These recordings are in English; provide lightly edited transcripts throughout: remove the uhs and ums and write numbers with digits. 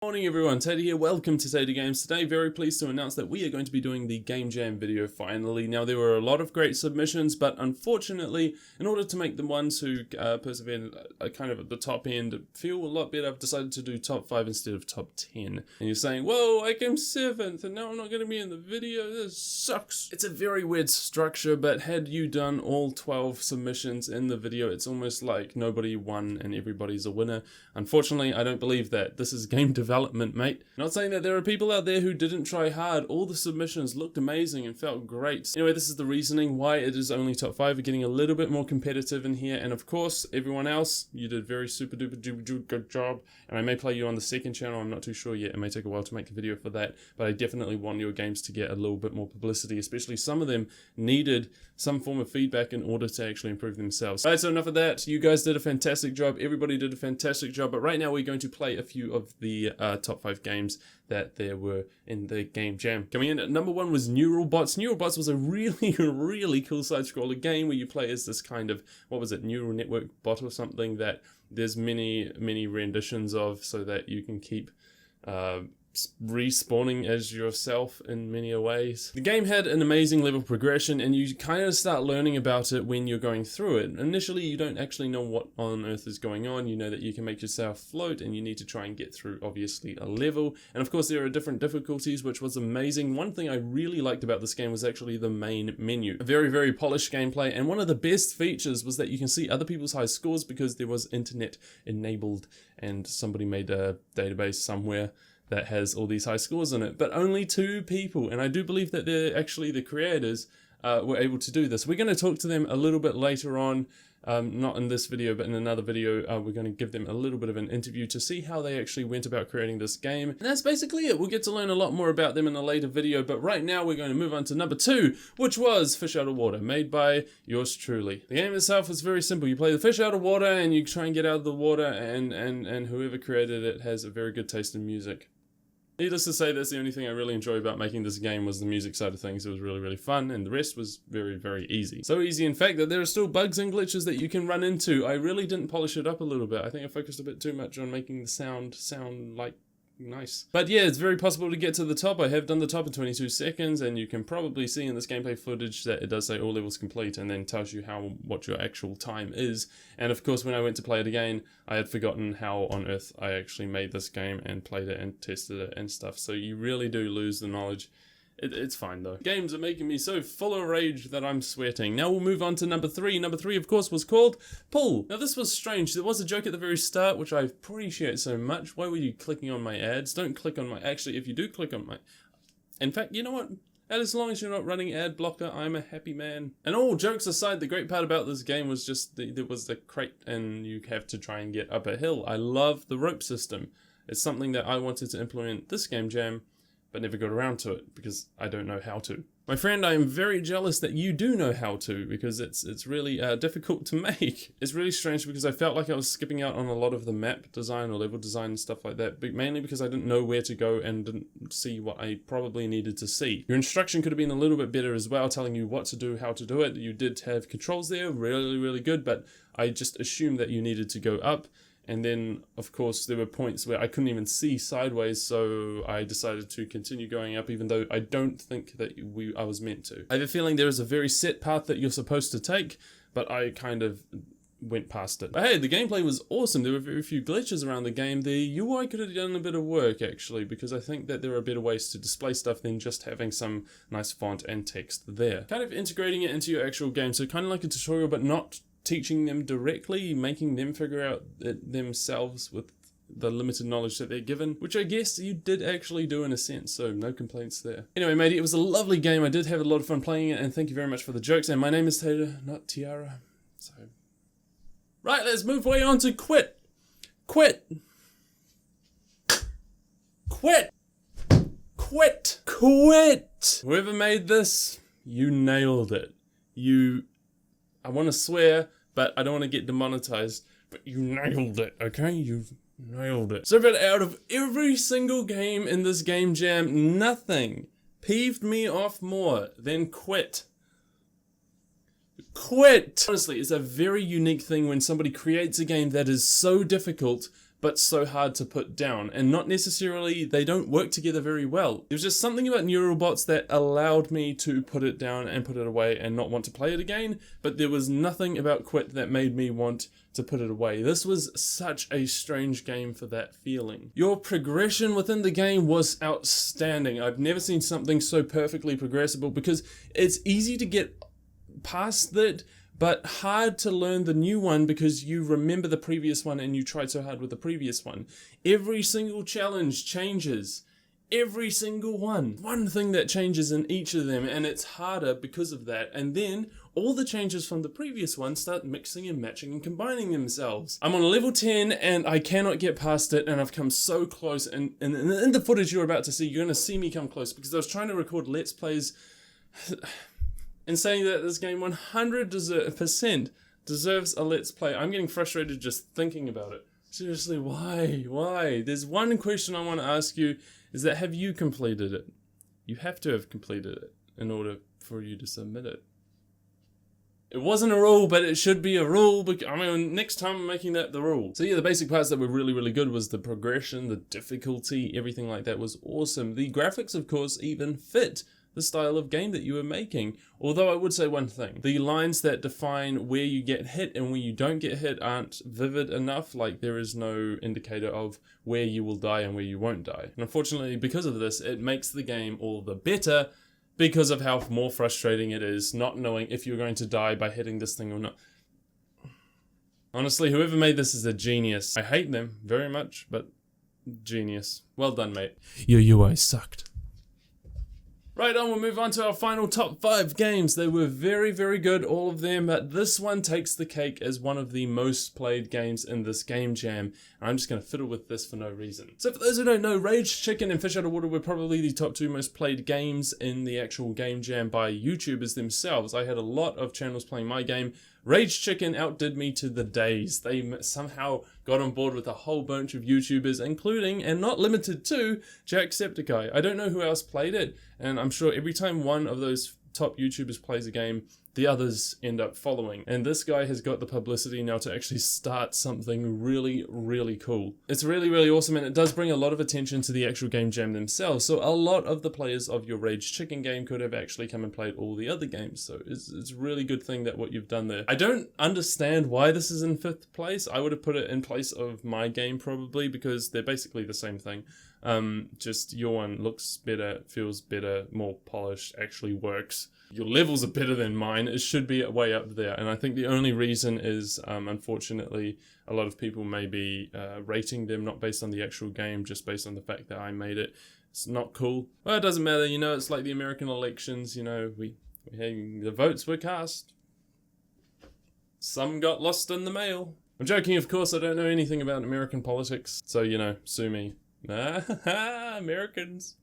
Morning everyone, Tater here, welcome to Tater Games. Today, very pleased to announce that we are going to be doing the Game Jam video finally. Now, there were a lot of great submissions, but unfortunately, in order to make the ones who persevered kind of at the top end feel a lot better, I've decided to do top 5 instead of top 10. And you're saying, whoa, I came 7th and now I'm not going to be in the video, this sucks. It's a very weird structure, but had you done all 12 submissions in the video, it's almost like nobody won and everybody's a winner. Unfortunately, I don't believe that. This is game development, mate. Not saying that there are people out there who didn't try hard. All the submissions looked amazing and felt great. Anyway, this is the reasoning why it is only top 5. We're getting a little bit more competitive in here, and of course, everyone else, you did very super duper good job, and I may play you on the second channel. I'm not too sure yet. It may take a while to make a video for that, but I definitely want your games to get a little bit more publicity, especially some of them needed some form of feedback in order to actually improve themselves. Alright, so enough of that. You guys did a fantastic job. Everybody did a fantastic job, but right now we're going to play a few of the top 5 games that there were in the Game Jam. Coming in at number 1 was Neural Bots. Neural Bots was a really cool side-scroller game where you play as this kind of, what was it, neural network bot or something that there's many renditions of, so that you can keep respawning as yourself in many ways. The game had an amazing level progression, and you kind of start learning about it when you're going through it. Initially, you don't actually know what on earth is going on. You know that you can make yourself float, and you need to try and get through, obviously, a level. And of course, there are different difficulties, which was amazing. One thing I really liked about this game was actually the main menu. A very polished gameplay, and one of the best features was that you can see other people's high scores because there was internet enabled, and somebody made a database somewhere that has all these high scores in it, but only 2 people, and I do believe that they're actually the creators were able to do this. We're going to talk to them a little bit later on, not in this video, but in another video. We're going to give them a little bit of an interview to see how they actually went about creating this game, and that's basically it. We'll get to learn a lot more about them in a later video, but right now we're going to move on to number 2, which was Fish Out of Water, made by yours truly. The game itself is very simple. You play the fish out of water, and you try and get out of the water, and whoever created it has a very good taste in music. Needless to say, that's the only thing I really enjoy about making this game was the music side of things. It was really fun, and the rest was very easy. So easy, in fact, that there are still bugs and glitches that you can run into. I really didn't polish it up a little bit. I think I focused a bit too much on making the sound like nice. But yeah, it's very possible to get to the top. I have done the top in 22 seconds, and you can probably see in this gameplay footage that it does say all levels complete, and then tells you what your actual time is. And of course, when I went to play it again, I had forgotten how on earth I actually made this game and played it and tested it and stuff. So you really do lose the knowledge. It's fine though. Games are making me so full of rage that I'm sweating. Now we'll move on to number 3. Number 3, of course, was called Pull. Now this was strange. There was a joke at the very start, which I appreciate so much. Why were you clicking on my ads? Don't click on my... Actually, if you do click on my... In fact, you know what? As long as you're not running ad blocker, I'm a happy man. And all jokes aside, the great part about this game was just there was the crate and you have to try and get up a hill. I love the rope system. It's something that I wanted to implement this Game Jam, but never got around to it because I don't know how to. My friend, I am very jealous that you do know how to, because it's really difficult to make. It's really strange because I felt like I was skipping out on a lot of the map design or level design and stuff like that, but mainly because I didn't know where to go and didn't see what I probably needed to see. Your instruction could have been a little bit better as well, telling you what to do, how to do it. You did have controls there, really good, but I just assumed that you needed to go up. And then, of course, there were points where I couldn't even see sideways, so I decided to continue going up, even though I don't think that I was meant to. I have a feeling there is a very set path that you're supposed to take, but I kind of went past it. But hey, the gameplay was awesome. There were very few glitches around the game. The UI could have done a bit of work, actually, because I think that there are better ways to display stuff than just having some nice font and text there. Kind of integrating it into your actual game, so kind of like a tutorial, but not teaching them directly, making them figure out it themselves with the limited knowledge that they're given, which I guess you did actually do in a sense, so no complaints there. Anyway, matey, it was a lovely game. I did have a lot of fun playing it, and thank you very much for the jokes, and my name is Tater, not Tiara, so... Right, let's move way on to Quit! Quit! Whoever made this, you nailed it. I want to swear, but I don't want to get demonetized, but you nailed it, okay? You nailed it. So but out of every single game in this Game Jam, nothing peeved me off more than Quit. Honestly, it's a very unique thing when somebody creates a game that is so difficult, but so hard to put down, and not necessarily they don't work together very well. There's just something about NeuralBots that allowed me to put it down and put it away and not want to play it again, but there was nothing about Quit that made me want to put it away. This was such a strange game for that feeling. Your progression within the game was outstanding. I've never seen something so perfectly progressible, because it's easy to get past that, but hard to learn the new one because you remember the previous one and you tried so hard with the previous one. Every single challenge changes. Every single one. One thing that changes in each of them, and it's harder because of that. And then all the changes from the previous one start mixing and matching and combining themselves. I'm on level 10 and I cannot get past it, and I've come so close. And in the footage you're about to see, you're going to see me come close, because I was trying to record Let's Plays and saying that this game 100% deserves a Let's Play. I'm getting frustrated just thinking about it. Seriously, why? Why? There's one question I want to ask you, is that have you completed it? You have to have completed it in order for you to submit it. It wasn't a rule, but it should be a rule. I mean, next time I'm making that the rule. So yeah, the basic parts that were really, really good was the progression, the difficulty, everything like that was awesome. The graphics, of course, even fit the style of game that you were making. Although I would say one thing, the lines that define where you get hit and where you don't get hit aren't vivid enough. Like, there is no indicator of where you will die and where you won't die. And unfortunately, because of this, it makes the game all the better, because of how more frustrating it is not knowing if you're going to die by hitting this thing or not. Honestly, whoever made this is a genius. I hate them very much, but genius. Well done, mate. Your UI sucked. Right on, we'll move on to our final top 5 games. They were very, very good, all of them, but this one takes the cake as one of the most played games in this game jam. And I'm just going to fiddle with this for no reason. So for those who don't know, Rage Chicken and Fish Out of Water were probably the top 2 most played games in the actual game jam by YouTubers themselves. I had a lot of channels playing my game. Rage Chicken outdid me to the days. They somehow got on board with a whole bunch of YouTubers, including, and not limited to, Jacksepticeye. I don't know who else played it, and I'm sure every time one of those top YouTubers plays a game, the others end up following. And this guy has got the publicity now to actually start something really, really cool. It's really, really awesome, and it does bring a lot of attention to the actual game jam themselves. So a lot of the players of your Rage Chicken game could have actually come and played all the other games. So it's a really good thing that what you've done there. I don't understand why this is in 5th place. I would have put it in place of my game probably, because they're basically the same thing. Just your one looks better, feels better, more polished, actually works. Your levels are better than mine. It should be way up there. And I think the only reason is, unfortunately, a lot of people may be rating them not based on the actual game, just based on the fact that I made it. It's not cool. Well, it doesn't matter, you know, it's like the American elections, you know, the votes were cast. Some got lost in the mail. I'm joking, of course, I don't know anything about American politics, so, you know, sue me. Americans.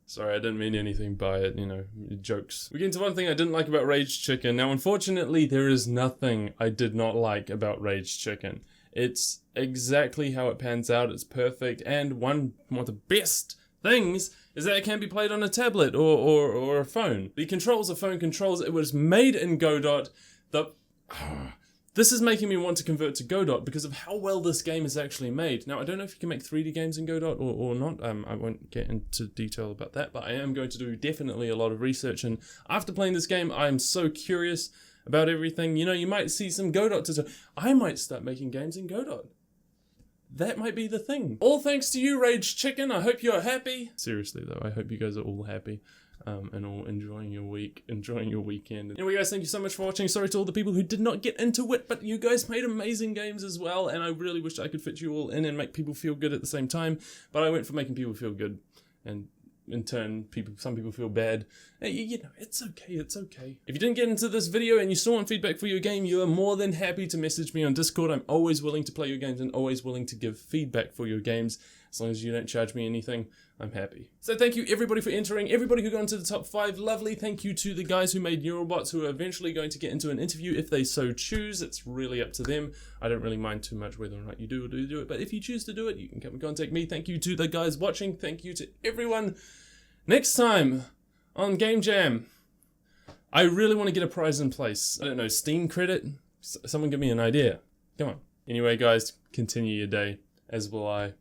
Sorry, I didn't mean anything by it, you know, jokes. We get into one thing I didn't like about Rage Chicken. Now, unfortunately, there is nothing I did not like about Rage Chicken. It's exactly how it pans out, it's perfect, and one of the best things is that it can be played on a tablet or a phone. The controls are phone controls. It was made in Godot. This is making me want to convert to Godot because of how well this game is actually made. Now, I don't know if you can make 3D games in Godot or not. I won't get into detail about that, but I am going to do definitely a lot of research. And after playing this game, I'm so curious about everything. You know, you might see some Godot tutorials. I might start making games in Godot. That might be the thing. All thanks to you, Rage Chicken. I hope you're happy. Seriously, though, I hope you guys are all happy. And all enjoying your week, enjoying your weekend. Anyway, guys, thank you so much for watching. Sorry to all the people who did not get into it, but you guys made amazing games as well, and I really wish I could fit you all in and make people feel good at the same time, but I went for making people feel good, and in turn, some people feel bad. You know, it's okay, it's okay. If you didn't get into this video and you still want feedback for your game, you are more than happy to message me on Discord. I'm always willing to play your games and always willing to give feedback for your games. As long as you don't charge me anything, I'm happy. So thank you everybody for entering, everybody who got into the top 5, lovely. Thank you to the guys who made NeuralBots, who are eventually going to get into an interview if they so choose. It's really up to them. I don't really mind too much whether or not you do or do it, but if you choose to do it, you can come and contact me. Thank you to the guys watching. Thank you to everyone. Next time on Game Jam, I really want to get a prize in place. I don't know, Steam credit? Someone give me an idea. Come on. Anyway, guys, continue your day, as will I.